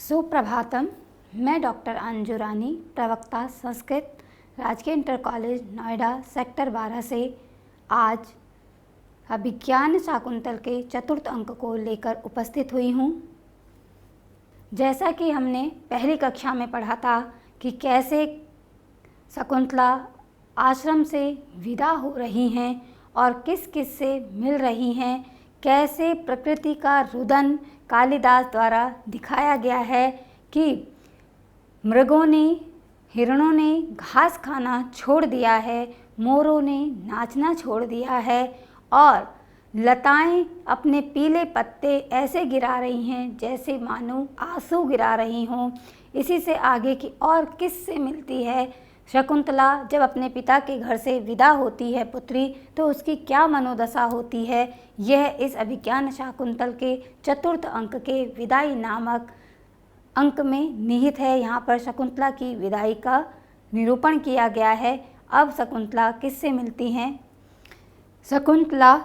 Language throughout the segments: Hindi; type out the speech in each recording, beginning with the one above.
सुप्रभातम। मैं डॉक्टर अंजू रानी, प्रवक्ता संस्कृत, राजकीय इंटर कॉलेज नोएडा सेक्टर 12 से आज अभिज्ञान शाकुंतल के चतुर्थ अंक को लेकर उपस्थित हुई हूँ। जैसा कि हमने पहली कक्षा में पढ़ा था कि कैसे शकुंतला आश्रम से विदा हो रही हैं और किस किस से मिल रही हैं, कैसे प्रकृति का रुदन कालिदास द्वारा दिखाया गया है कि मृगों ने, हिरणों ने घास खाना छोड़ दिया है, मोरों ने नाचना छोड़ दिया है और लताएं अपने पीले पत्ते ऐसे गिरा रही हैं जैसे मानो आंसू गिरा रही हों। इसी से आगे की और किस से मिलती है शकुंतला जब अपने पिता के घर से विदा होती है पुत्री, तो उसकी क्या मनोदशा होती है, यह इस अभिज्ञान शाकुंतल के चतुर्थ अंक के विदाई नामक अंक में निहित है। यहाँ पर शकुंतला की विदाई का निरूपण किया गया है। अब शकुंतला किससे मिलती हैं? शकुंतला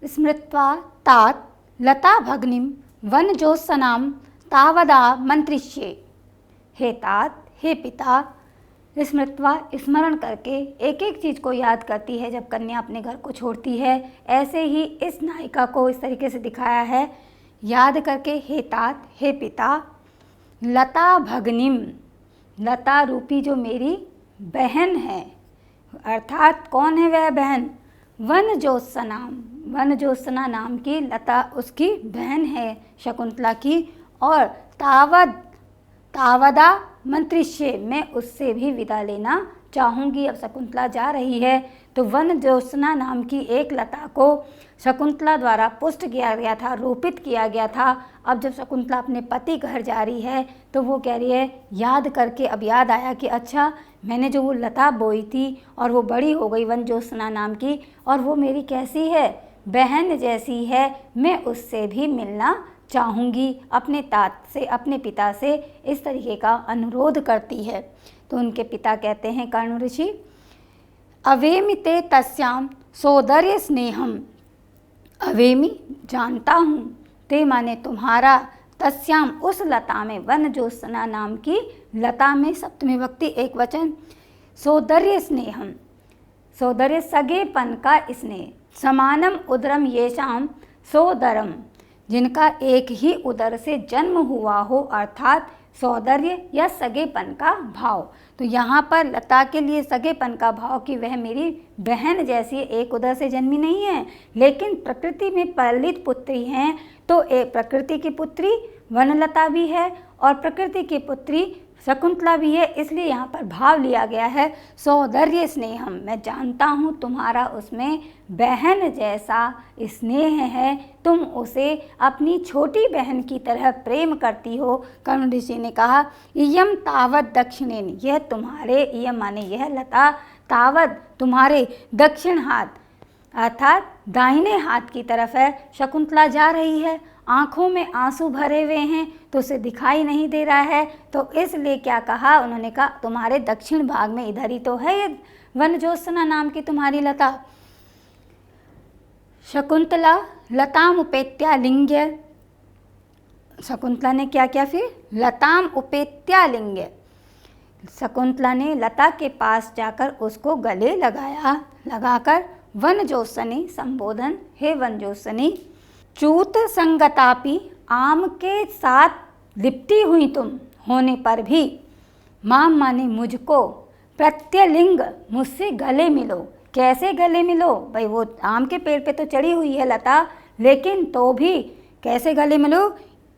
स्मृत्वा तात लता भग्निम वनजोत्सनाम तावदा मंत्रिष्ये। हे तात, हे पिता, स्मृत्वा स्मरण करके एक एक चीज़ को याद करती है जब कन्या अपने घर को छोड़ती है। ऐसे ही इस नायिका को इस तरीके से दिखाया है, याद करके हे तात, हे पिता, लता भग्निम, लता रूपी जो मेरी बहन है, अर्थात कौन है वह बहन? वनजोत्सनाम, वनजोत्सना नाम की लता उसकी बहन है शकुंतला की। और तावदा मंत्रिष्ये, मैं उससे भी विदा लेना चाहूँगी। अब शकुंतला जा रही है तो वनजोत्सना नाम की एक लता को शकुंतला द्वारा पुष्ट किया गया था, रोपित किया गया था। अब जब शकुंतला अपने पति घर जा रही है तो वो कह रही है, याद करके अब याद आया कि अच्छा मैंने जो वो लता बोई थी और वो बड़ी हो गई वनजोत्सना नाम की, और वो मेरी कैसी है? बहन जैसी है। मैं उससे भी मिलना चाहूँगी। अपने तात से, अपने पिता से इस तरीके का अनुरोध करती है। तो उनके पिता कहते हैं कर्ण ऋषि, अवेमि ते तस्याम सौंदर्य स्नेहम। अवेमि जानता हूँ, ते माने तुम्हारा, तस्याम उस लता में, वनजोत्सना नाम की लता में, सप्तमी विभक्ति एक वचन, सौंदर्य स्नेहम, सौंदर्य सगेपन का स्नेह, समानम उदरम येषाम सोदरम, जिनका एक ही उदर से जन्म हुआ हो, अर्थात सौंदर्य या सगेपन का भाव। तो यहाँ पर लता के लिए सगेपन का भाव कि वह मेरी बहन जैसी एक उदर से जन्मी नहीं है, लेकिन प्रकृति में पलित पुत्री हैं। तो एक प्रकृति की पुत्री वनलता भी है और प्रकृति की पुत्री शकुंतला भी है, इसलिए यहाँ पर भाव लिया गया है सौंदर्य स्नेहम। मैं जानता हूँ तुम्हारा उसमें बहन जैसा स्नेह है, तुम उसे अपनी छोटी बहन की तरह प्रेम करती हो। कर्ण ऋषि ने कहा, इयम तावत दक्षिणेन, यह तुम्हारे, इयम माने यह लता, तावत तुम्हारे दक्षिण हाथ, अर्थात दाहिने हाथ की तरफ है। शकुंतला जा रही है, आँखों में आंसू भरे हुए हैं तो उसे दिखाई नहीं दे रहा है, तो इसलिए क्या कहा उन्होंने? कहा तुम्हारे दक्षिण भाग में, इधर ही तो है ये वनजोत्सना नाम की तुम्हारी लता। शकुंतला लताम उपेत्यालिंग्य, शकुंतला ने क्या किया फिर? लताम उपेत्यालिंग्य, शकुंतला ने लता के पास जाकर उसको गले लगाया, लगाकर वनजोत्सनी संबोधन, हे वनजोत्सनी, चूत संगतापि, आम के साथ लिपटी हुई तुम होने पर भी, माम माने मुझको, प्रत्यलिंग मुझसे गले मिलो। कैसे गले मिलो? भाई वो आम के पेड़ पे तो चढ़ी हुई है लता, लेकिन तो भी कैसे गले मिलो?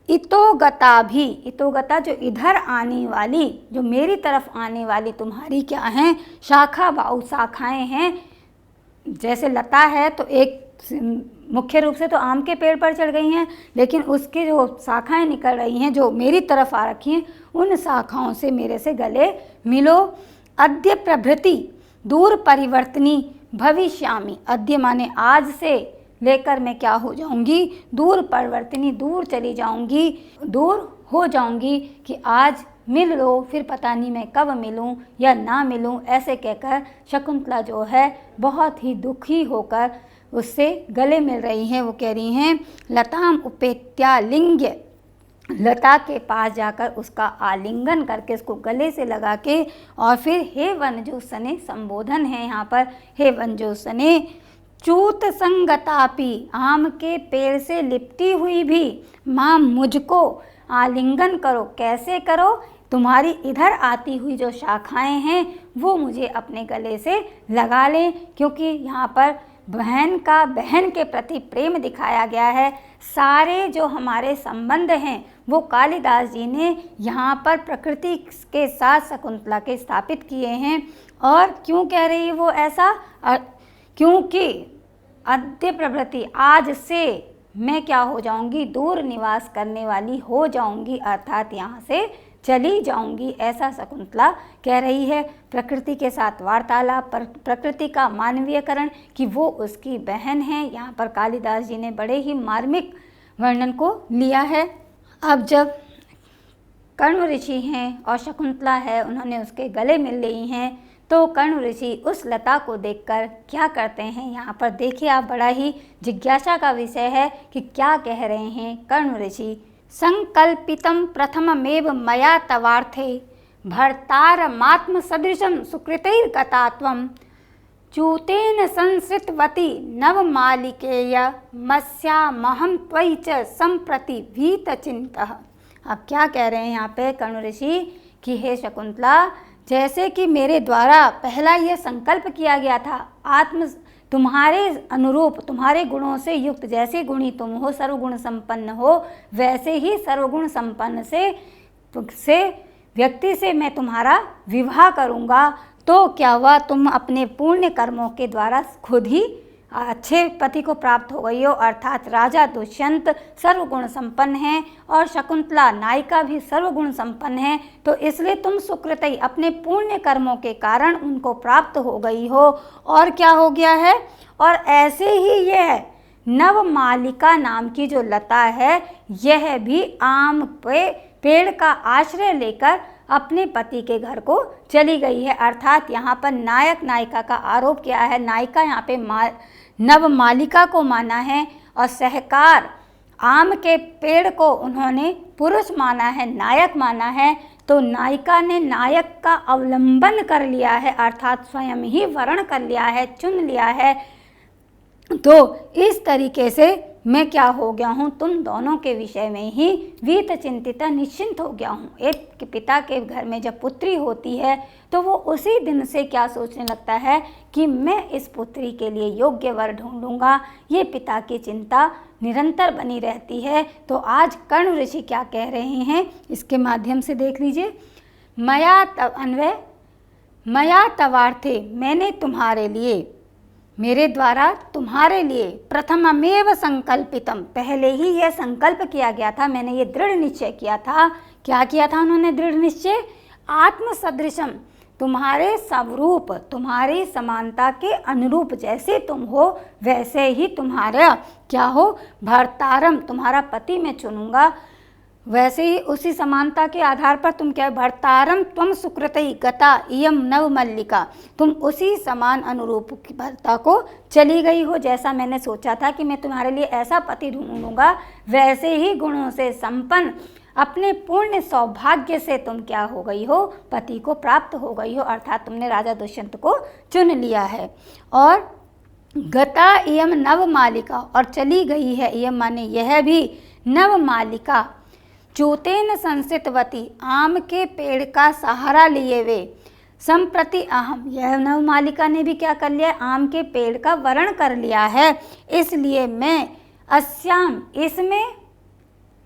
इतोगता भी, इतोगता जो इधर आने वाली, जो मेरी तरफ आने वाली तुम्हारी क्या हैं? शाखा बाहु, शाखाएँ हैं। जैसे लता है तो एक मुख्य रूप से तो आम के पेड़ पर चढ़ गई हैं, लेकिन उसकी जो शाखाएं निकल रही हैं जो मेरी तरफ आ रखी हैं, उन शाखाओं से मेरे से गले मिलो। अद्य प्रभृति दूर परिवर्तनी भविष्यामि, अद्य माने आज से लेकर मैं क्या हो जाऊंगी? दूर परिवर्तनी, दूर चली जाऊंगी, दूर हो जाऊंगी कि आज मिल लो, फिर पता नहीं मैं कब मिलूं या ना मिलूं। ऐसे कहकर शकुंतला जो है बहुत ही दुखी होकर उससे गले मिल रही हैं। वो कह रही हैं, लताम उपेत्यालिंग्य, लता के पास जाकर उसका आलिंगन करके उसको गले से लगा के और फिर हे वनजोसने, संबोधन है यहाँ पर, हे वनजोसने चूत संगतापी, आम के पेड़ से लिपटी हुई भी माँ मुझको आलिंगन करो। कैसे करो? तुम्हारी इधर आती हुई जो शाखाएं हैं वो मुझे अपने गले से लगा लें, क्योंकि यहाँ पर बहन का बहन के प्रति प्रेम दिखाया गया है। सारे जो हमारे संबंध हैं वो कालिदास जी ने यहाँ पर प्रकृति के साथ शकुंतला के स्थापित किए हैं। और क्यों कह रही है वो ऐसा? क्योंकि अद्य प्रभृति, आज से मैं क्या हो जाऊंगी? दूर निवास करने वाली हो जाऊंगी, अर्थात यहाँ से चली जाऊंगी, ऐसा शकुंतला कह रही है। प्रकृति के साथ वार्तालाप, प्रकृति का मानवीयकरण कि वो उसकी बहन है, यहाँ पर कालिदास जी ने बड़े ही मार्मिक वर्णन को लिया है। अब जब कण्व ऋषि हैं और शकुंतला है, उन्होंने उसके गले मिल ली हैं, तो कण्व ऋषि उस लता को देखकर क्या करते हैं यहाँ पर देखिए आप, बड़ा ही जिज्ञासा का विषय है कि क्या कह रहे हैं कण्व ऋषि। संकल्पितं प्रथममेव मया तवार्थे भर्तारमात्म सदृशं सुकृतैर्गता त्वं चूतेन संसृतवती नवमालिकेय मस्यामहं त्वयि च सम्प्रति भीतचिन्तः। अब क्या कह रहे हैं यहाँ पे कण्व ऋषि कि हे शकुंतला, जैसे कि मेरे द्वारा पहला यह संकल्प किया गया था, तुम्हारे अनुरूप, तुम्हारे गुणों से युक्त, जैसे गुणी तुम हो, सर्वगुण संपन्न हो, वैसे ही सर्वगुण संपन्न से व्यक्ति से मैं तुम्हारा विवाह करूँगा। तो क्या हुआ? तुम अपने पुण्य कर्मों के द्वारा खुद ही अच्छे पति को प्राप्त हो गई हो, अर्थात राजा दुष्यंत सर्वगुण संपन्न हैं और शकुंतला नायिका भी सर्वगुण संपन्न है, तो इसलिए तुम सुकृतई, अपने पुण्य कर्मों के कारण उनको प्राप्त हो गई हो। और क्या हो गया है? और ऐसे ही यह नवमालिका नाम की जो लता है, यह भी आम पेड़ का आश्रय लेकर अपने पति के घर को चली गई है। अर्थात यहाँ पर नायक नायिका का आरोप किया है। नायिका यहाँ पे नवमालिका को माना है और सहकार आम के पेड़ को उन्होंने पुरुष माना है, नायक माना है। तो नायिका ने नायक का अवलंबन कर लिया है, अर्थात स्वयं ही वर्ण कर लिया है, चुन लिया है। तो इस तरीके से मैं क्या हो गया हूँ? तुम दोनों के विषय में ही वीत चिंतित, निश्चिंत हो गया हूँ। एक पिता के घर में जब पुत्री होती है तो वो उसी दिन से क्या सोचने लगता है कि मैं इस पुत्री के लिए योग्य वर ढूंढूंगा। ये पिता की चिंता निरंतर बनी रहती है। तो आज कण्व ऋषि क्या कह रहे हैं इसके माध्यम से देख लीजिए। मया तवार्थे, मैंने तुम्हारे लिए, मेरे द्वारा तुम्हारे लिए, प्रथममेव संकल्पितम, पहले ही यह संकल्प किया गया था, मैंने ये दृढ़ निश्चय किया था। क्या किया था उन्होंने दृढ़ निश्चय? आत्म सदृशम, तुम्हारे स्वरूप, तुम्हारी समानता के अनुरूप, जैसे तुम हो वैसे ही तुम्हारा क्या हो? भर्तारम, तुम्हारा पति मैं चुनूंगा। वैसे ही उसी समानता के आधार पर तुम क्या? भर्तारम त्वम सुकृतई गता इयम नवमल्लिका, तुम उसी समान अनुरूप की भर्ता को चली गई हो। जैसा मैंने सोचा था कि मैं तुम्हारे लिए ऐसा पति ढूंढूंगा, वैसे ही गुणों से संपन्न अपने पूर्ण सौभाग्य से तुम क्या हो गई हो? पति को प्राप्त हो गई हो, अर्थात तुमने राजा दुष्यंत को चुन लिया है। और गता इयम नवमालिका, और चली गई है, इयम माने यह भी, नवमालिका चूतेन संसितवती, आम के पेड़ का सहारा लिए वे, संप्रति अहम, यह नवमालिका ने भी क्या कर लिया? आम के पेड़ का वर्ण कर लिया है। इसलिए मैं अस्याम, इसमें,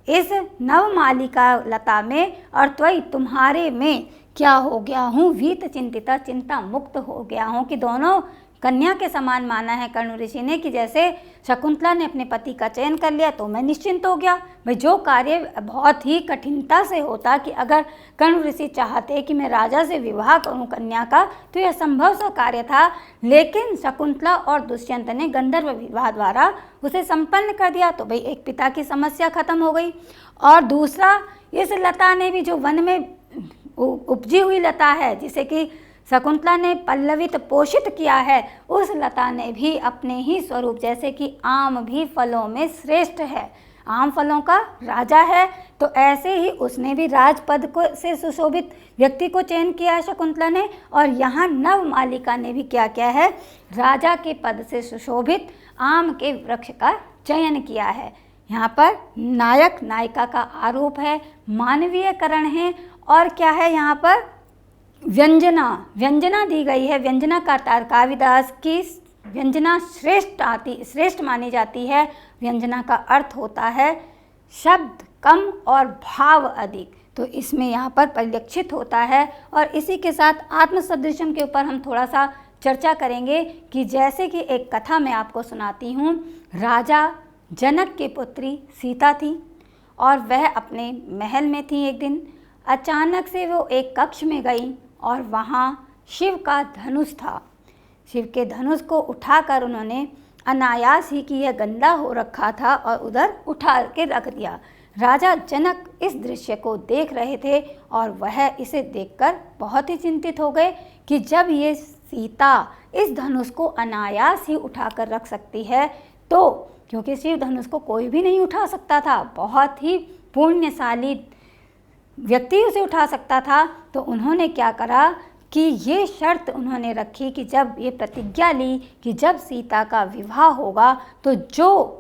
इस नवमालिका लता में और त्वयि तुम्हारे में क्या हो गया हूँ? वीत चिंतिता, चिंता मुक्त हो गया हूँ। कि दोनों कन्या के समान माना है कण्व ऋषि ने कि जैसे शकुंतला ने अपने पति का चयन कर लिया तो मैं निश्चिंत हो गया। भाई जो कार्य बहुत ही कठिनता से होता कि अगर कण्व ऋषि चाहते कि मैं राजा से विवाह करूं कन्या का, तो यह संभव सा कार्य था, लेकिन शकुंतला और दुष्यंत ने गंधर्व विवाह द्वारा उसे संपन्न कर दिया। तो भाई एक पिता की समस्या खत्म हो गई। और दूसरा, इस लता ने भी, जो वन में उपजी हुई लता है जिसे कि शकुंतला ने पल्लवित पोषित किया है, उस लता ने भी अपने ही स्वरूप, जैसे कि आम भी फलों में श्रेष्ठ है, आम फलों का राजा है, तो ऐसे ही उसने भी राजपद को से सुशोभित व्यक्ति को चयन किया है शकुंतला ने। और यहाँ नवमालिका ने भी क्या किया है, राजा के पद से सुशोभित आम के वृक्ष का चयन किया है। यहाँ पर नायक नायिका का आरोप है, मानवीयकरण है, और क्या है यहाँ पर व्यंजना दी गई है। व्यंजना का तार कालिदास की व्यंजना श्रेष्ठ मानी जाती है। व्यंजना का अर्थ होता है शब्द कम और भाव अधिक, तो इसमें यहाँ पर परिलक्षित होता है। और इसी के साथ आत्मसदृशम के ऊपर हम थोड़ा सा चर्चा करेंगे कि जैसे कि एक कथा मैं आपको सुनाती हूँ। राजा जनक की पुत्री सीता थी और वह अपने महल में थी। एक दिन अचानक से वो एक कक्ष में गई और वहाँ शिव का धनुष था। शिव के धनुष को उठाकर उन्होंने अनायास ही कि यह गंदा हो रखा था और उधर उठा के रख दिया। राजा जनक इस दृश्य को देख रहे थे और वह इसे देखकर बहुत ही चिंतित हो गए कि जब ये सीता इस धनुष को अनायास ही उठाकर रख सकती है, तो क्योंकि शिव धनुष को कोई भी नहीं उठा सकता था, बहुत ही पुण्यशाली व्यक्ति उसे उठा सकता था, तो उन्होंने क्या करा कि ये शर्त उन्होंने रखी कि जब ये प्रतिज्ञा ली कि जब सीता का विवाह होगा तो जो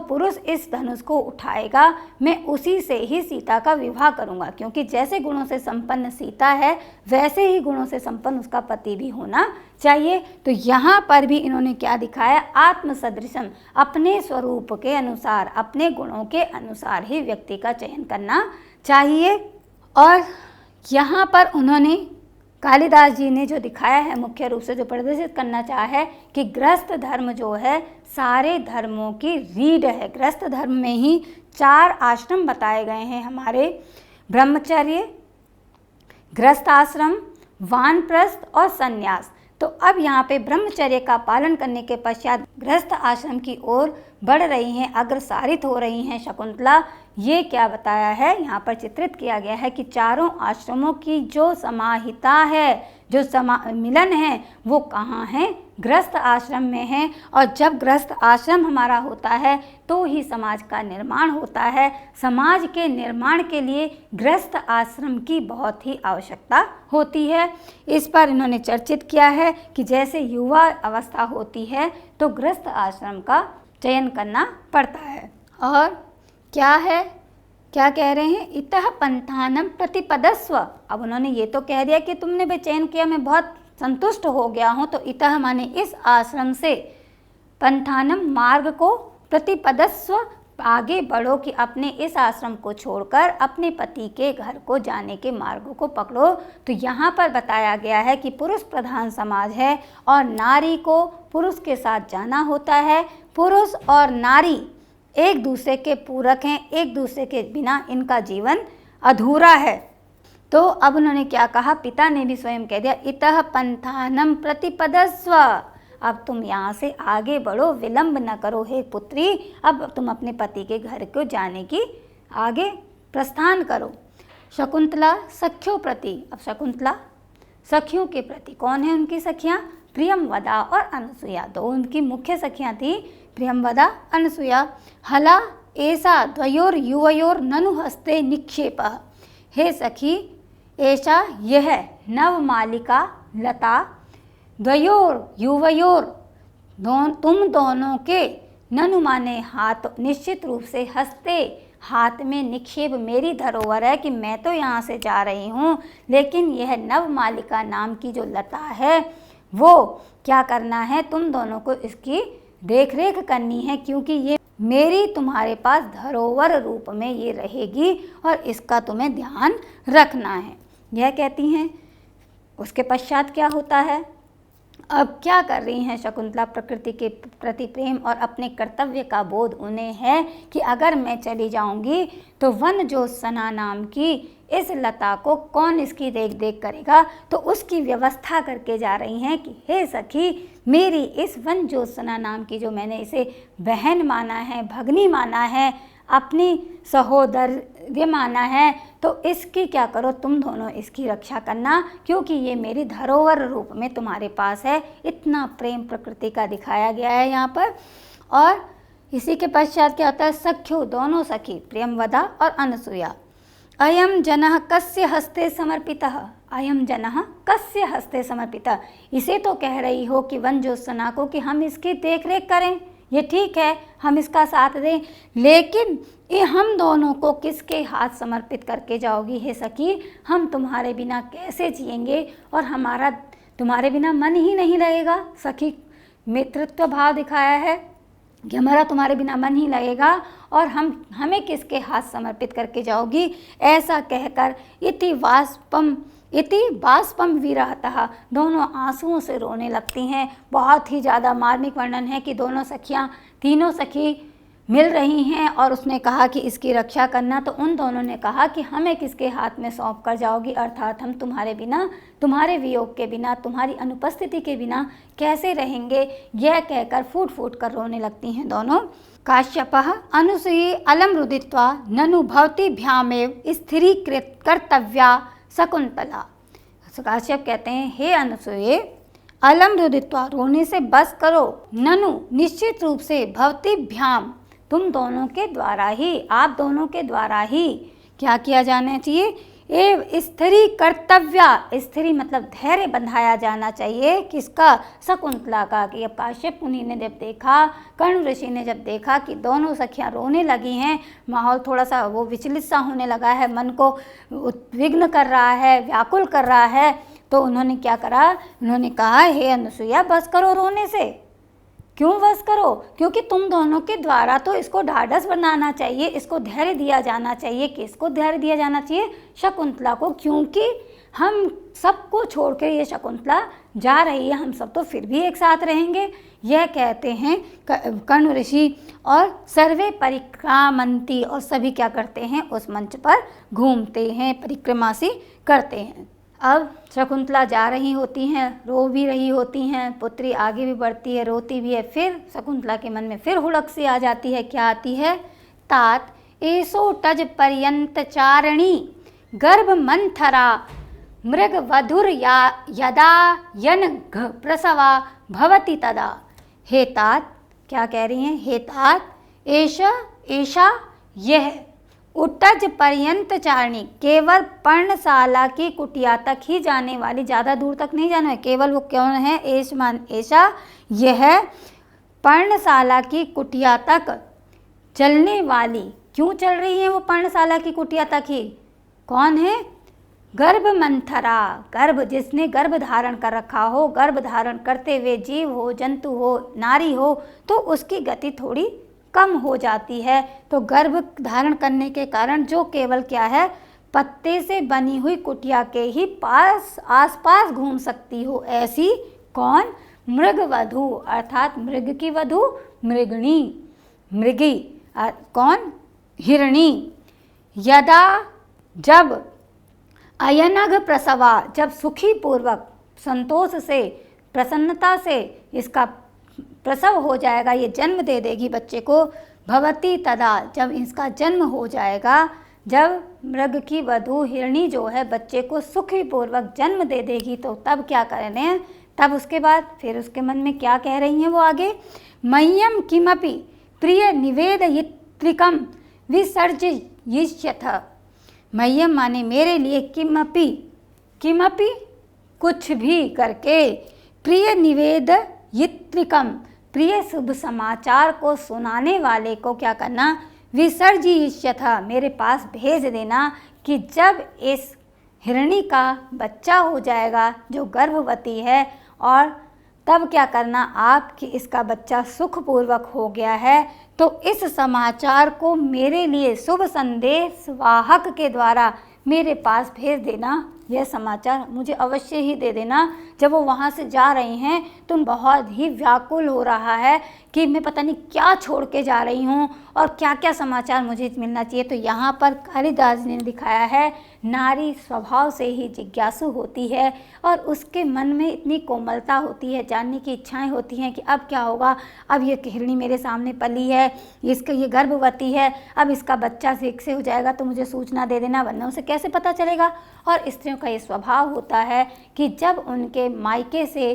पुरुष इस धनुष को उठाएगा मैं उसी से ही सीता का विवाह करूंगा, क्योंकि जैसे गुणों से संपन्न सीता है वैसे ही गुणों से संपन्न उसका पति भी होना चाहिए। तो यहाँ पर भी इन्होंने क्या दिखाया, आत्मसदृशम, अपने स्वरूप के अनुसार अपने गुणों के अनुसार ही व्यक्ति का चयन करना चाहिए। और यहाँ पर उन्होंने कालिदास जी ने जो दिखाया है, मुख्य रूप से जो प्रदर्शित करना चाहा है कि गृहस्थ धर्म जो है सारे धर्मों की रीढ़ है। गृहस्थ धर्म में ही 4 आश्रम बताए गए हैं हमारे, ब्रह्मचर्य, गृहस्थ आश्रम, वानप्रस्थ और संन्यास। तो अब यहाँ पे ब्रह्मचर्य का पालन करने के पश्चात गृहस्थ आश्रम की ओर बढ़ रही हैं, अग्रसारित हो रही हैं शकुंतला। ये क्या बताया है, यहाँ पर चित्रित किया गया है कि चारों आश्रमों की जो समाहिता है, जो मिलन है, वो कहाँ है, गृहस्थ आश्रम में है। और जब गृहस्थ आश्रम हमारा होता है तो ही समाज का निर्माण होता है। समाज के निर्माण के लिए गृहस्थ आश्रम की बहुत ही आवश्यकता होती है। इस पर इन्होंने चर्चित किया है कि जैसे युवा अवस्था होती है तो गृहस्थ आश्रम का चयन करना पड़ता है। और क्या है, क्या कह रहे हैं, इतः पंथानम प्रतिपदस्व। अब उन्होंने ये तो कह दिया कि तुमने भी चयन किया, मैं बहुत संतुष्ट हो गया हूँ, तो इतः माने इस आश्रम से, पंथानम मार्ग को, प्रतिपदस्व आगे बढ़ो कि अपने इस आश्रम को छोड़कर अपने पति के घर को जाने के मार्ग को पकड़ो। तो यहाँ पर बताया गया है कि पुरुष प्रधान समाज है और नारी को पुरुष के साथ जाना होता है। पुरुष और नारी एक दूसरे के पूरक हैं, एक दूसरे के बिना इनका जीवन अधूरा है। तो अब उन्होंने क्या कहा, पिता ने भी स्वयं कह दिया, इतः पंथानम प्रतिपदस्व, अब तुम यहाँ से आगे बढ़ो, विलंब न करो हे पुत्री, अब तुम अपने पति के घर को जाने की आगे प्रस्थान करो। शकुंतला सखियों प्रति, अब शकुंतला सखियों के प्रति, कौन है उनकी सखियाँ, प्रियंवदा और अनसुया, दो उनकी मुख्य सखियाँ थी, प्रियंवदा अनसुया। हला ऐसा द्वयोर युवयोर ननु हस्ते निक्षेपः, हे सखी ऐसा यह नवमालिका लता, द्वयोर युवयोर तुम दोनों के, ननु माने हाथ, निश्चित रूप से, हस्ते हाथ में, निक्षेप मेरी धरोहर है कि मैं तो यहाँ से जा रही हूँ, लेकिन यह नवमालिका नाम की जो लता है वो क्या करना है, तुम दोनों को इसकी देख रेख करनी है, क्योंकि ये मेरी तुम्हारे पास धरोहर रूप में ये रहेगी और इसका तुम्हें ध्यान रखना है, यह कहती हैं। उसके पश्चात क्या होता है, अब क्या कर रही हैं शकुंतला, प्रकृति के प्रति प्रेम और अपने कर्तव्य का बोध उन्हें है कि अगर मैं चली जाऊंगी तो वन ज्योत्सना नाम की इस लता को कौन इसकी देख देख करेगा, तो उसकी व्यवस्था करके जा रही हैं कि हे सखी, मेरी इस वन ज्योत्सना नाम की, जो मैंने इसे बहन माना है, भगनी माना है, अपनी सहोदर्य माना है, तो इसकी क्या करो, तुम दोनों इसकी रक्षा करना, क्योंकि ये मेरी धरोहर रूप में तुम्हारे पास है। इतना प्रेम प्रकृति का दिखाया गया है यहाँ पर। और इसी के पश्चात क्या होता है, सख्यो दोनों सखी प्रियंवदा और अनसुया। अयम जनः कस्य हस्ते समर्पितः, अयम जनः कस्य हस्ते समर्पितः, इसे तो कह रही हो कि वन ज्योत्सना को कि हम इसकी देख रेख करें, ये ठीक है, हम इसका साथ दें, लेकिन ये हम दोनों को किसके हाथ समर्पित करके जाओगी हे सखी, हम तुम्हारे बिना कैसे जिएंगे और हमारा तुम्हारे बिना मन ही नहीं लगेगा। सखी मित्रत्व भाव दिखाया है कि हमारा तुम्हारे बिना मन ही लगेगा और हमें किसके हाथ समर्पित करके जाओगी। ऐसा कहकर इति बाष्पम विरहतः, दोनों आंसुओं से रोने लगती हैं। बहुत ही ज़्यादा मार्मिक वर्णन है कि दोनों सखियाँ, तीनों सखी मिल रही हैं और उसने कहा कि इसकी रक्षा करना, तो उन दोनों ने कहा कि हमें किसके हाथ में सौंप कर जाओगी, अर्थात हम तुम्हारे बिना, तुम्हारे वियोग के बिना, तुम्हारी अनुपस्थिति के बिना कैसे रहेंगे। यह कहकर फूट फूट कर रोने लगती हैं दोनों। काश्यपः अनुसूयी अलम रुदित्वा ननु भवतीभ्यामेव स्थिरीकृत कर्तव्या शकुंतला। काश्यप कहते हैं, हे अनुसूये, अलम रुदित्वा रोने से बस करो, ननु निश्चित रूप से, भवतीभ्याम तुम दोनों के द्वारा ही, आप दोनों के द्वारा ही क्या किया जाना चाहिए, एव स्थिरी कर्तव्या, स्थिरी मतलब धैर्य बंधाया जाना चाहिए, किसका, शकुंतला का। कि अब काश्यप मुनि ने जब देखा, कर्ण ऋषि ने जब देखा कि दोनों सखियां रोने लगी हैं, माहौल थोड़ा सा वो विचलित सा होने लगा है, मन को उद्विग्न कर रहा है, व्याकुल कर रहा है, तो उन्होंने क्या करा, उन्होंने कहा, हे अनुसुईया बस करो रोने से। क्यों बस करो, क्योंकि तुम दोनों के द्वारा तो इसको ढाढ़स बनाना चाहिए, इसको धैर्य दिया जाना चाहिए। किसको धैर्य दिया जाना चाहिए, शकुंतला को, क्योंकि हम सबको छोड़कर ये शकुंतला जा रही है, हम सब तो फिर भी एक साथ रहेंगे। यह कहते हैं कर्ण ऋषि, और सर्वे परिक्रामंती, और सभी क्या करते हैं, उस मंच पर घूमते हैं, परिक्रमा सी करते हैं। अब शकुंतला जा रही होती हैं, रो भी रही होती हैं, पुत्री आगे भी बढ़ती है, रोती भी है। फिर शकुंतला के मन में फिर हुड़क सी आ जाती है, क्या आती है, तात एसो टज पर्यंत चारणी गर्भ मंथरा मृग वधुर यदा यन प्रसवा भवती तदा। हे तात, क्या कह रही हैं, हे तात, ऐशा यह उटज पर्यंत चारणी, केवल पर्णशाला की कुटिया तक ही जाने वाली, ज़्यादा दूर तक नहीं जाना है, केवल वो कौन है, ऐशा यह पर्णशाला की कुटिया तक चलने वाली। क्यों चल रही है वो पर्णशाला की कुटिया तक ही, कौन है, गर्भ मंथरा, गर्भ जिसने गर्भ धारण कर रखा हो, गर्भ धारण करते हुए जीव हो, जंतु हो, नारी हो, तो उसकी गति थोड़ी कम हो जाती है। तो गर्भ धारण करने के कारण जो केवल क्या है, पत्ते से बनी हुई कुटिया के ही पास आसपास घूम सकती हो, ऐसी कौन, मृग वधु, अर्थात मृग की वधु, मृगणी, मृगी कौन, हिरणी, यदा जब, अयनघ प्रसवा, जब सुखी पूर्वक, संतोष से, प्रसन्नता से इसका प्रसव हो जाएगा, ये जन्म दे देगी बच्चे को, भवती तदा, जब इसका जन्म हो जाएगा, जब मृग की वधु हिरणी जो है बच्चे को सुखी पूर्वक जन्म दे देगी, तो तब क्या करने हैं, तब उसके बाद फिर उसके मन में क्या कह रही हैं वो आगे, मह्यम किमपि प्रिय निवेदयित्रिकम विसर्जयिष्यथ। मह्यम माने मेरे लिए, किमपि, किमपि कुछ भी करके, प्रिय निवेदयित्रिकम प्रिय शुभ समाचार को सुनाने वाले को क्या करना, विसर्जयिष्यथ, मेरे पास भेज देना, कि जब इस हिरणी का बच्चा हो जाएगा जो गर्भवती है, और तब क्या करना आप कि इसका बच्चा सुखपूर्वक हो गया है, तो इस समाचार को मेरे लिए शुभ संदेश वाहक के द्वारा मेरे पास भेज देना, यह समाचार मुझे अवश्य ही दे देना। जब वो वहाँ से जा रही हैं तो बहुत ही व्याकुल हो रहा है कि मैं पता नहीं क्या छोड़ के जा रही हूँ और क्या क्या समाचार मुझे मिलना चाहिए। तो यहाँ पर कालिदास ने दिखाया है नारी स्वभाव से ही जिज्ञासु होती है और उसके मन में इतनी कोमलता होती है, जानने की इच्छाएं होती हैं कि अब क्या होगा, अब ये हिरणी मेरे सामने पली है, इसका ये गर्भवती है, अब इसका बच्चा सेक से हो जाएगा तो मुझे सूचना दे देना, वरना उसे कैसे पता चलेगा। और स्त्रियों का ये स्वभाव होता है कि जब उनके मायके से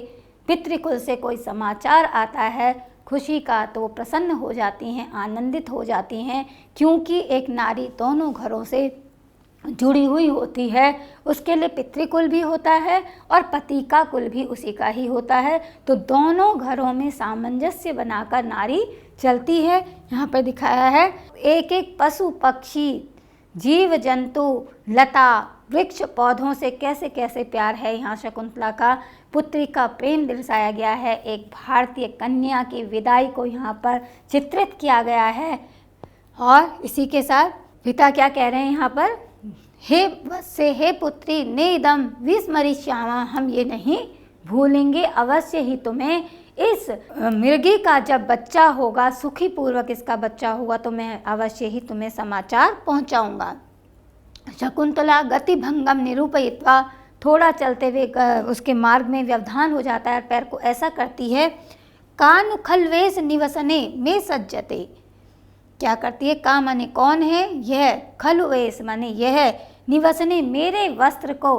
पितृकुल से कोई समाचार आता है खुशी का तो वो प्रसन्न हो जाती हैं, आनंदित हो जाती हैं, क्योंकि एक नारी दोनों घरों से जुड़ी हुई होती है। उसके लिए पितृकुल भी होता है और पति का कुल भी उसी का ही होता है। तो दोनों घरों में सामंजस्य बनाकर नारी चलती है। यहाँ पर दिखाया है एक एक पशु पक्षी जीव जंतु लता वृक्ष पौधों से कैसे कैसे प्यार है यहाँ शकुंतला का। पुत्री का प्रेम दर्शाया गया है। एक भारतीय कन्या की विदाई को यहाँ पर चित्रित किया गया है। और इसी के साथ पिता क्या कह रहे हैं यहाँ पर, हे वत्से हे पुत्री नेदम विस्मरिष्यामा, हम ये नहीं भूलेंगे, अवश्य ही तुम्हें इस मृगी का जब बच्चा होगा, सुखी पूर्वक इसका बच्चा होगा, तो मैं अवश्य ही तुम्हें समाचार पहुंचाऊंगा। शकुंतला गतिभंगम निरूपयित्वा, थोड़ा चलते हुए उसके मार्ग में व्यवधान हो जाता है, पैर को ऐसा करती है। कानु खलवेश निवसने में सज्जते, क्या करती है, का माने कौन है, यह, खलवेश माने यह, निवसने मेरे वस्त्र को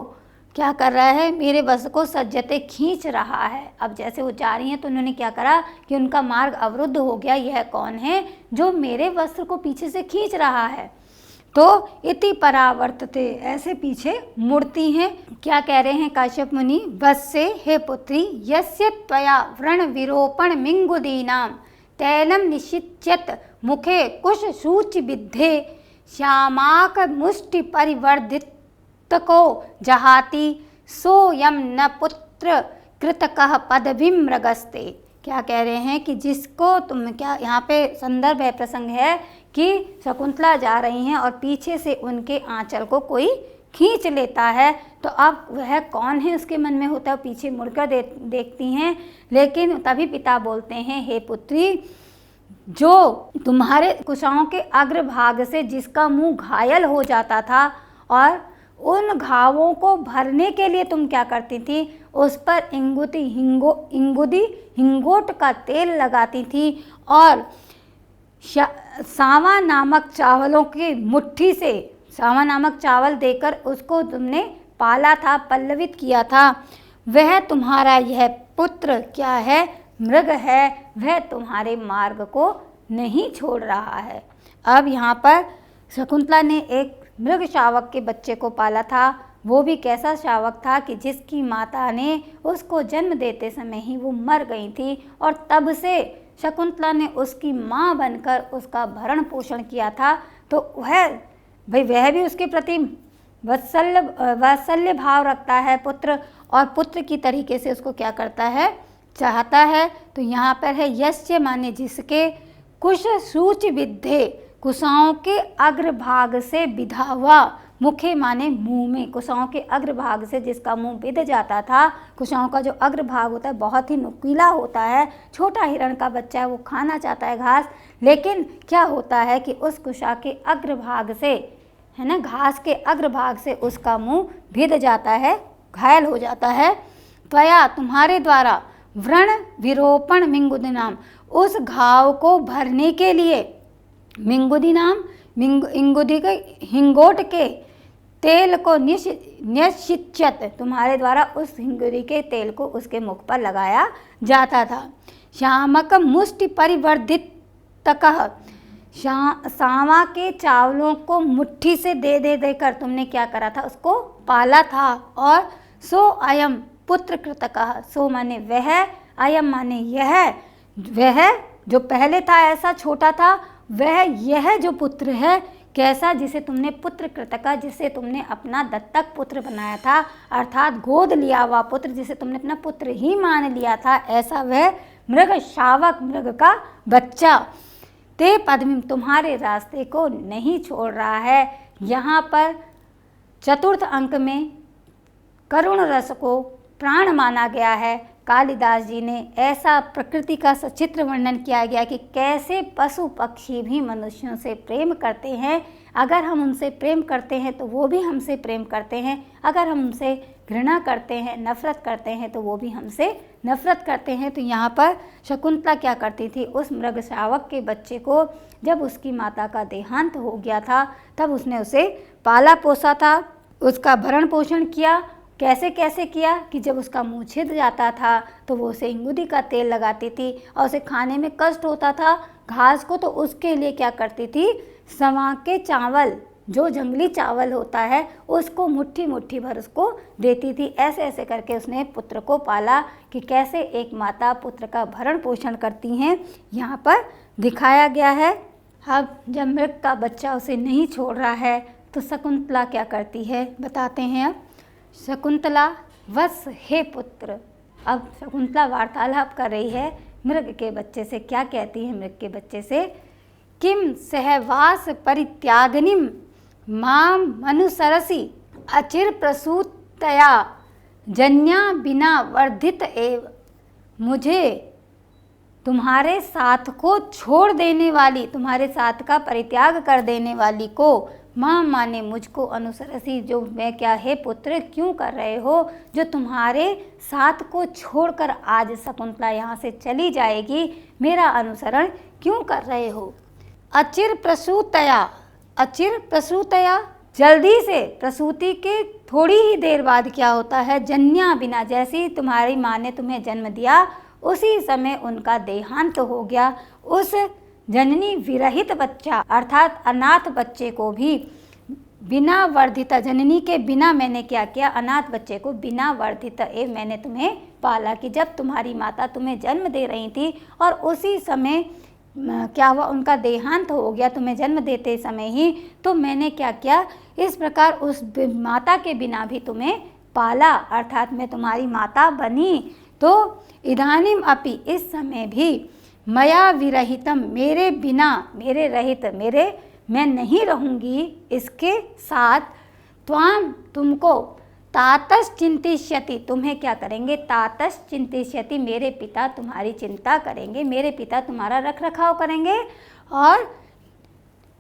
क्या कर रहा है, मेरे वस्त्र को सज्जते खींच रहा है। अब जैसे वो जा रही हैं तो उन्होंने क्या करा कि उनका मार्ग अवरुद्ध हो गया। यह कौन है जो मेरे वस्त्र को पीछे से खींच रहा है। तो इति परावर्तते, ऐसे पीछे मुड़ती हैं। क्या कह रहे हैं काश्यप मुनि, वत्से हे पुत्री यस्य त्वया व्रण विरोपण मिंगुदीनाम तैलम निशिच्यत मुखे कुश सूच विद्धे श्यामाक मुष्टि परिवर्धित को जहाति सोयम न पुत्र कृतकः पदभिम मृगस्ते। क्या कह रहे हैं कि जिसको तुम, क्या यहाँ पे संदर्भ है, प्रसंग है कि शकुंतला जा रही हैं और पीछे से उनके आंचल को कोई खींच लेता है। तो अब वह कौन है उसके मन में होता है, पीछे मुड़कर देखती हैं। लेकिन तभी पिता बोलते हैं, हे पुत्री, जो तुम्हारे कुशाओं के अग्रभाग से जिसका मुंह घायल हो जाता था और उन घावों को भरने के लिए तुम क्या करती थी, उस पर इंगुदी हिंगोट का तेल लगाती थी और सावा नामक चावलों की मुट्ठी से सावा नामक चावल देकर उसको तुमने पाला था, पल्लवित किया था। वह तुम्हारा यह पुत्र क्या है, मृग है, वह तुम्हारे मार्ग को नहीं छोड़ रहा है। अब यहाँ पर शकुंतला ने एक मृग शावक के बच्चे को पाला था। वो भी कैसा शावक था कि जिसकी माता ने उसको जन्म देते समय ही वो मर गई थी और तब से शकुंतला ने उसकी माँ बनकर उसका भरण पोषण किया था। तो वह भी उसके प्रति वात्सल्य भाव रखता है पुत्र, और पुत्र की तरीके से उसको क्या करता है, चाहता है। तो यहाँ पर है यस्य माने जिसके, कुश सूच विद्धे कुशाओं के अग्रभाग से विधा हुआ, मुखे माने मुंह में, कुशाओं के अग्रभाग से जिसका मुंह विध जाता था। कुशाओं का जो अग्रभाग होता है बहुत ही नुकीला होता है, छोटा हिरण का बच्चा है, वो खाना चाहता है घास, लेकिन क्या होता है कि उस कुशा के अग्रभाग से, है ना, घास के अग्रभाग से उसका मुंह विध जाता है, घायल हो जाता है। त्वया तुम्हारे द्वारा व्रण विरोपण मिंगुदी नाम, उस घाव को भरने के लिए मिंगुदी नाम इंगुदी के हिंगोट के तेल को निश्चित, तुम्हारे द्वारा उस हिंगुदी के तेल को उसके मुख पर लगाया जाता था। श्यामक मुष्टि परिवर्धित तकः, सावा के चावलों को मुट्ठी से दे देकर तुमने क्या करा था, उसको पाला था। और सो अयम पुत्र कृतकः, सो माने वह, अयम माने यह, वह जो पहले था ऐसा छोटा था, वह यह जो पुत्र है कैसा, जिसे तुमने पुत्र कृतका, जिसे तुमने अपना दत्तक पुत्र बनाया था, अर्थात गोद लिया हुआ पुत्र, जिसे तुमने अपना पुत्र ही मान लिया था, ऐसा वह मृग शावक, मृग का बच्चा ते पद्मिम, तुम्हारे रास्ते को नहीं छोड़ रहा है। यहाँ पर चतुर्थ अंक में करुण रस को प्राण माना गया है। कालिदास जी ने ऐसा प्रकृति का सचित्र वर्णन किया गया कि कैसे पशु पक्षी भी मनुष्यों से प्रेम करते हैं। अगर हम उनसे प्रेम करते हैं तो वो भी हमसे प्रेम करते हैं, अगर हम उनसे घृणा करते हैं, नफरत करते हैं, तो वो भी हमसे नफरत करते हैं। तो यहाँ पर शकुंतला क्या करती थी, उस मृग शावक के बच्चे को जब उसकी माता का देहांत हो गया था तब उसने उसे पाला पोसा था, उसका भरण पोषण किया, कैसे कैसे किया कि जब उसका मुंह छिद जाता था तो वो उसे इंगुदी का तेल लगाती थी और उसे खाने में कष्ट होता था घास को, तो उसके लिए क्या करती थी, सवा के चावल, जो जंगली चावल होता है उसको मुट्ठी मुट्ठी भर उसको देती थी। ऐसे ऐसे करके उसने पुत्र को पाला कि कैसे एक माता पुत्र का भरण पोषण करती हैं, यहाँ पर दिखाया गया है। अब जब मृग का बच्चा उसे नहीं छोड़ रहा है तो शकुंतला क्या करती है, बताते हैं। अब शकुंतला, वत्स हे पुत्र। अब शकुंतला वार्तालाप कर रही है मृग के बच्चे से। क्या कहती है मृग के बच्चे से, किम सहवास परित्यागिनीम माम मनुसरसी अचिर प्रसूतया जन्या बिना वर्धित एव। मुझे तुम्हारे साथ को छोड़ देने वाली, तुम्हारे साथ का परित्याग कर देने वाली को, माँ माने मुझको, अनुसरसी जो मैं क्या है पुत्र क्यों कर रहे हो, जो तुम्हारे साथ को छोड़कर आज शकुंतला यहाँ से चली जाएगी, मेरा अनुसरण क्यों कर रहे हो। अचिर प्रसूतया, अचिर प्रसूतया जल्दी से, प्रसूति के थोड़ी ही देर बाद क्या होता है, जन्या बिना, जैसी तुम्हारी माँ ने तुम्हें जन्म दिया उसी समय उनका देहांत हो गया। उस जननी विरहित बच्चा अर्थात अनाथ बच्चे को भी बिना वर्धित, जननी के बिना मैंने क्या किया, अनाथ बच्चे को बिना वर्धित एवं मैंने तुम्हें पाला, कि जब तुम्हारी माता तुम्हें जन्म दे रही थी और उसी समय क्या हुआ, उनका देहांत हो गया तुम्हें जन्म देते समय ही, तो मैंने क्या किया, इस प्रकार उस माता के बिना भी तुम्हें पाला, अर्थात मैं तुम्हारी माता बनी। तो इदानीम अपि, इस समय भी, मया विरहितम, मेरे बिना, मेरे रहित, मेरे मैं नहीं रहूँगी, इसके साथ त्वाम, तुमको, तातस चिंतिष्यति, तुम्हें क्या करेंगे, तातस चिंतिष्यति, मेरे पिता तुम्हारी चिंता करेंगे, मेरे पिता तुम्हारा रख रखाव करेंगे, और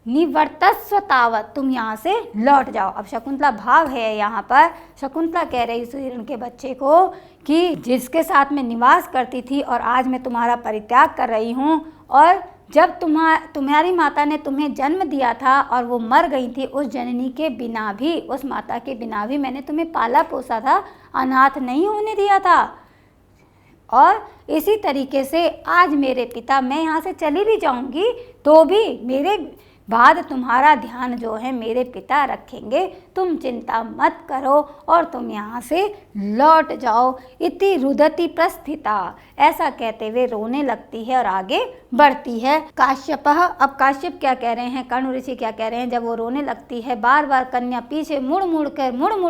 निवर्तस्व तावत, तुम यहाँ से लौट जाओ। अब शकुंतला भाव है यहाँ पर, शकुंतला कह रही सुहिरण के बच्चे को कि जिसके साथ मैं निवास करती थी और आज मैं तुम्हारा परित्याग कर रही हूँ, और जब तुम्हारी माता ने तुम्हें जन्म दिया था और वो मर गई थी, उस जननी के बिना भी, उस माता के बिना भी मैंने तुम्हें पाला पोसा था, अनाथ नहीं होने दिया था। और इसी तरीके से आज मेरे पिता, मैं यहाँ से चली भी जाऊँगी तो भी मेरे बाद तुम्हारा ध्यान जो है मेरे पिता रखेंगे, तुम चिंता मत करो और तुम यहाँ से लौट जाओ। इति रुदति प्रस्थिता, ऐसा कहते हुए रोने लगती है और आगे बढ़ती है। काश्यपः, अब काश्यप क्या कह रहे हैं, कर्ण ऋषि क्या कह रहे हैं, जब वो रोने लगती है बार बार कन्या पीछे मुड़ मुड़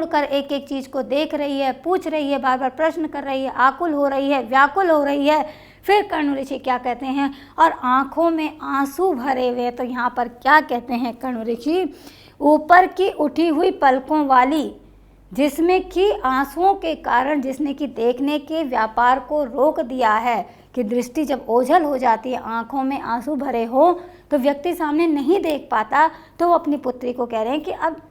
कर एक एक चीज़ को देख रही है, पूछ रही है, बार बार प्रश्न कर रही है, आकुल हो रही है, व्याकुल हो रही है। फिर कर्ण ऋषि क्या कहते हैं, और आँखों में आंसू भरे हुए, तो यहाँ पर क्या कहते हैं कर्ण ऋषि, ऊपर की उठी हुई पलकों वाली, जिसमें कि आंसुओं के कारण, जिसने कि देखने के व्यापार को रोक दिया है, कि दृष्टि जब ओझल हो जाती है, आँखों में आंसू भरे हो तो व्यक्ति सामने नहीं देख पाता, तो वो अपनी पुत्री को कह रहे हैं कि अब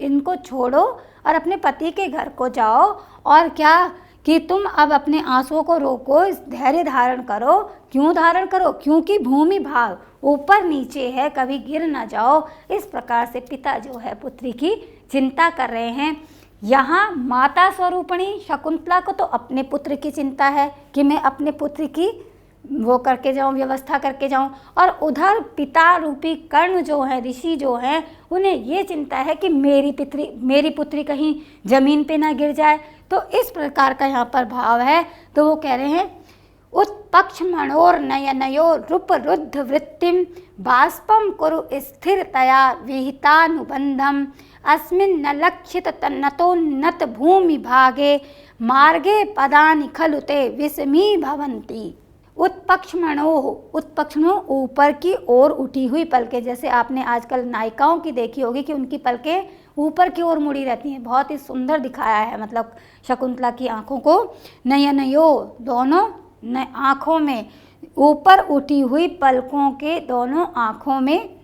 इनको छोड़ो और अपने पति के घर को जाओ, और क्या कि तुम अब अपने आंसुओं को रोको, धैर्य धारण करो। क्यों धारण करो, क्योंकि भूमि भाग ऊपर नीचे है, कभी गिर ना जाओ। इस प्रकार से पिता जो है पुत्री की चिंता कर रहे हैं। यहाँ माता स्वरूपणी शकुंतला को तो अपने पुत्र की चिंता है कि मैं अपने पुत्र की वो करके जाऊँ, व्यवस्था करके जाऊँ, और उधर पिता रूपी कर्ण जो है, ऋषि जो हैं, उन्हें ये चिंता है कि मेरी पुत्री कहीं जमीन पे ना गिर जाए। तो इस प्रकार का यहाँ पर भाव है। तो वो कह रहे हैं, उत्पक्ष मनोर नयनयो रूप रुद्ध वृत्तिम बाष्पम कुरु स्थिरतया विहितानुबंधम अस्मिन् न लक्षित तन्नतोन्नत भूमि भागे मार्गे पदानि खलु ते विस्मी भवन्ति। उत्पक्षमणो ऊपर की ओर उठी हुई पलकें, जैसे आपने आजकल नायिकाओं की देखी होगी कि उनकी पलकें ऊपर की ओर मुड़ी रहती हैं, बहुत ही सुंदर दिखाया है मतलब शकुंतला की आंखों को। नयनयो, दोनों आँखों में, ऊपर उठी हुई पलकों के दोनों आँखों में,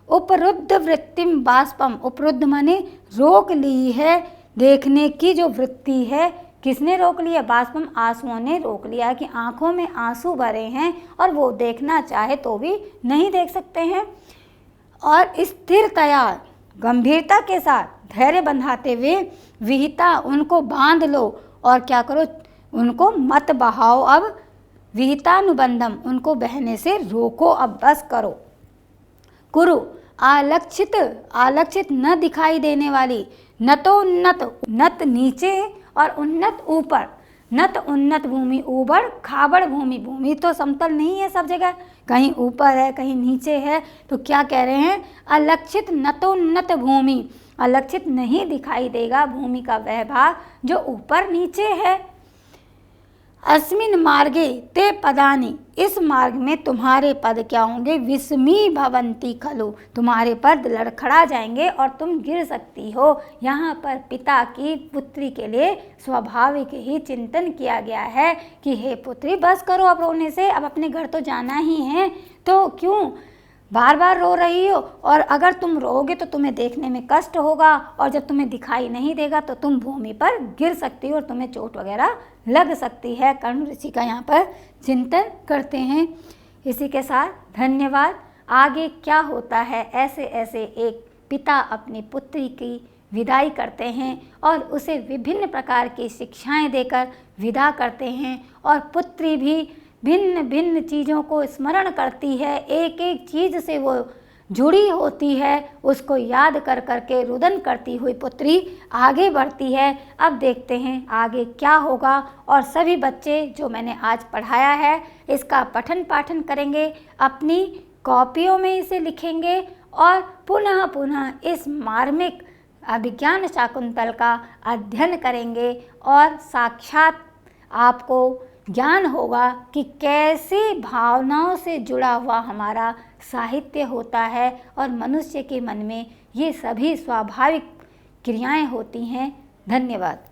उपरुद्ध वृत्तिम बाष्पम, उपरुद्ध माने रोक ली है देखने की जो वृत्ति है, किसने रोक लिया, बाष्पम आंसुओं ने रोक लिया, कि आंखों में आंसू भरे हैं और वो देखना चाहे तो भी नहीं देख सकते हैं। और स्थिरतया, गंभीरता के साथ, धैर्य बंधाते हुए विहिता उनको बांध लो और क्या करो, उनको मत बहाओ। अब विहितानुबंधम, उनको बहने से रोको, अब बस करो। कुरु आलक्षित, आलक्षित न दिखाई देने वाली, नतोन्नत, नत नीचे और उन्नत ऊपर, नत उन्नत भूमि, ऊबड़ खाबड़ भूमि, भूमि तो समतल नहीं है सब जगह, कहीं ऊपर है कहीं नीचे है, तो क्या कह रहे हैं, अलक्षित नतोन्नत भूमि, अलक्षित नहीं दिखाई देगा भूमि का वह भाग जो ऊपर नीचे है। अस्मिन मार्गे ते पदानि, इस मार्ग में तुम्हारे पद क्या होंगे, विस्मी भवंती खलु, तुम्हारे पद लड़खड़ा जाएंगे और तुम गिर सकती हो। यहाँ पर पिता की पुत्री के लिए स्वाभाविक ही चिंतन किया गया है कि हे पुत्री बस करो अब रोने से, अब अपने घर तो जाना ही है, तो क्यों बार बार रो रही हो, और अगर तुम रोओगे तो तुम्हें देखने में कष्ट होगा, और जब तुम्हें दिखाई नहीं देगा तो तुम भूमि पर गिर सकती हो और तुम्हें चोट वगैरह लग सकती है। कर्ण ऋषि का यहाँ पर चिंतन करते हैं। इसी के साथ धन्यवाद। आगे क्या होता है, ऐसे ऐसे एक पिता अपनी पुत्री की विदाई करते हैं और उसे विभिन्न प्रकार की शिक्षाएं देकर विदा करते हैं, और पुत्री भी भिन्न भिन्न चीज़ों को स्मरण करती है, एक एक चीज़ से वो जुड़ी होती है, उसको याद कर करके रुदन करती हुई पुत्री आगे बढ़ती है। अब देखते हैं आगे क्या होगा, और सभी बच्चे जो मैंने आज पढ़ाया है इसका पठन पाठन करेंगे, अपनी कॉपियों में इसे लिखेंगे और पुनः पुनः इस मार्मिक अभिज्ञान शाकुंतल का अध्ययन करेंगे, और साक्षात आपको ज्ञान होगा कि कैसे भावनाओं से जुड़ा हुआ हमारा साहित्य होता है, और मनुष्य के मन में ये सभी स्वाभाविक क्रियाएं होती हैं। धन्यवाद।